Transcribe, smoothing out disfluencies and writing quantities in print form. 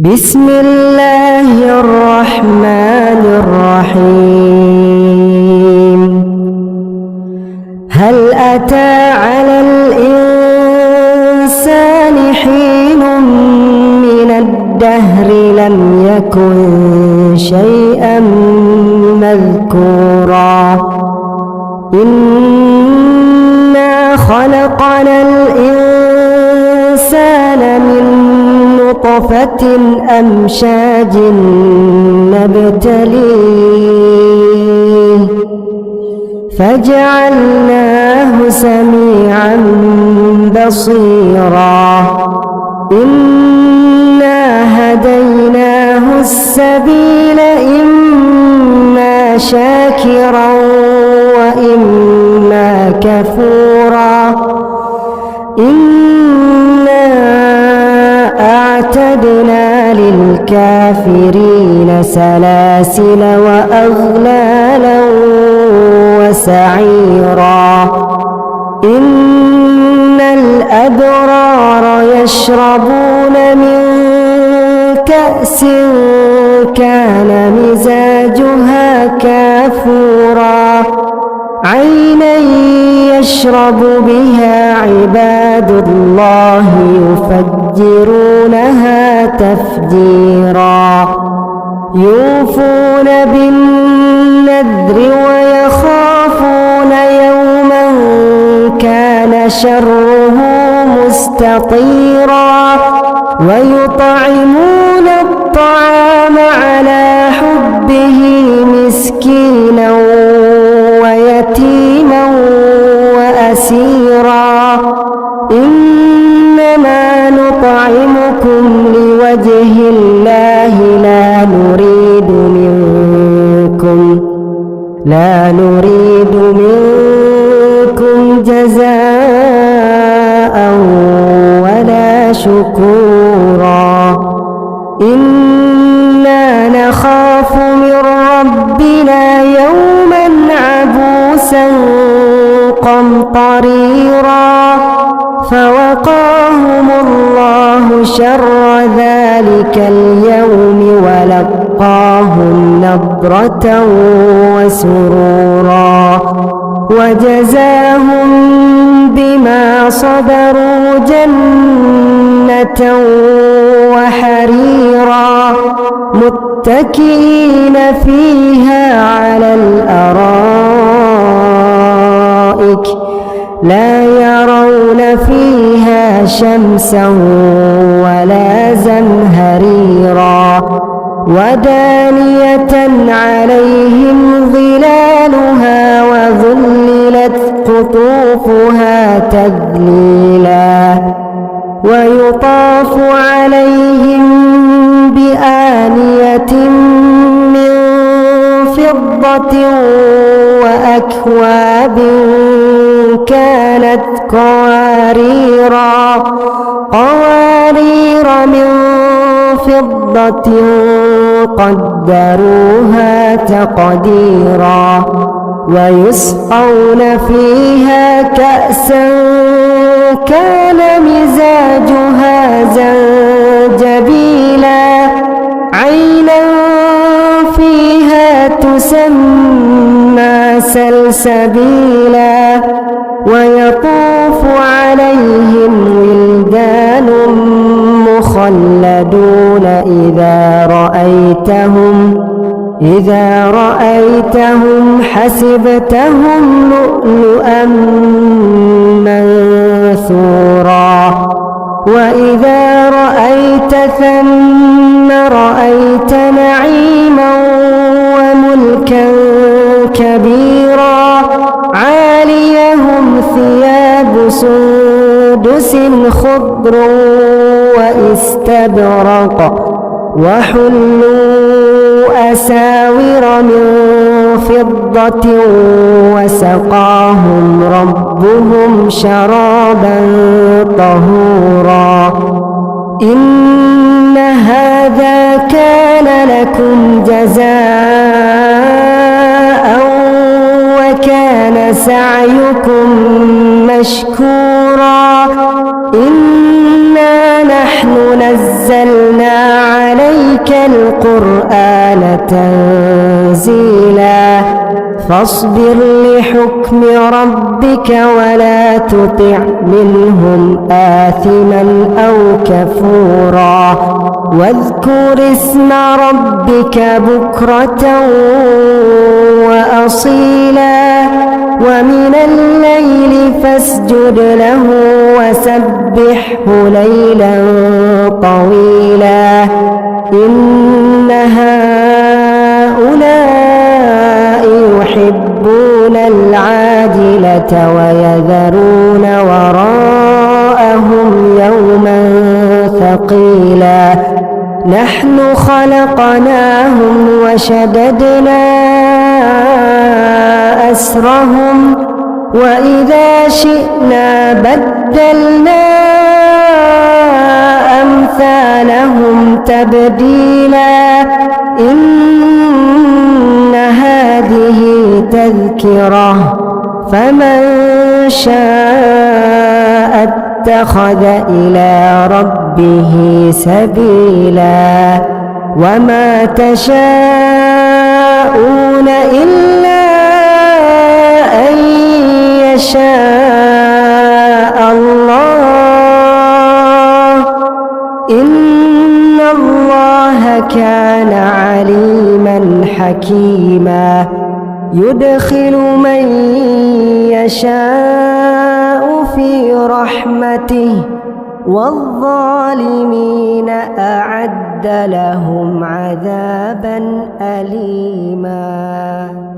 بسم الله الرحمن الرحيم. هل أتى على الإنسان حين من الدهر لم يكن شيئا مذكورا إنا خلقنا الإنسان من نطفة أمشاج نبتليه فجعلناه سميعا بصيرا إنا هديناه السبيل إما شاكرا وإما كفورا أعتدنا للكافرين سلاسل وأغلالا وسعيرا إن الأبرار يشربون من كأس كان مزاجها كافورا عينا يشرب بها عباد الله يفجرونها تفجيرا يوفون بالنذر ويخافون يوما كان شره مستطيرا ويطعمون الطعام على حبه مسكينا ويتيما وأسيرا إنما نطعمكم لوجه الله لا نريد منكم جزاء ولا شكورا إنا نخاف من ربنا يوما عبوسا قمطريرا فوقاهم الله شر ذلك اليوم ولقاهم نضرة وسرورا وجزاهم بما صبروا جنة وحريرا متكئين فيها على الأرائك لا يرون فيها شمسا ولا زمهريرا ودانية عليهم ظلالها وذللت قطوفها تذليلا ويطاف عليهم بآنية من فضة وأكواب كانت قوارير من فضة قدروها تقديرا ويسقون فيها كأسا كان مزاجها زنجبيلا عينا فيها تسمى سلسبيلا ويطوف عليهم ولدان مخلدون إذا رأيتهم حسبتهم لؤلؤا منثورا وإذا رأيت ثم رأيت نعيما وملكا كبيرا عاليهم ثياب سندس خضر واستبرق وحلوا أساور من فضة وسقاهم ربهم شرابا طهورا إن هذا كان لكم جزاء وكان سعيكم مشكورا إنا نحن نزلنا عليكم عليك القرآن تنزيلا فاصبر لحكم ربك ولا تطع منهم آثما أو كفورا واذكر اسم ربك بكرة وأصيلا ومن الليل فاسجد له وسبحه ليلا طويلا إن هؤلاء يحبون العاجلة ويذرون وراءهم يوما ثقيلا نحن خلقناهم وشددنا أسرهم وإذا شئنا بدلنا أمثالهم تبديلا إن هذه تذكرة فمن شاء اتخذ إلى ربه سبيلا وما تشاءون إلا أن يشاء الله إن الله كان عليما حكيما يدخل من يشاء في رحمته والظالمين أعد لهم عذابا أليما.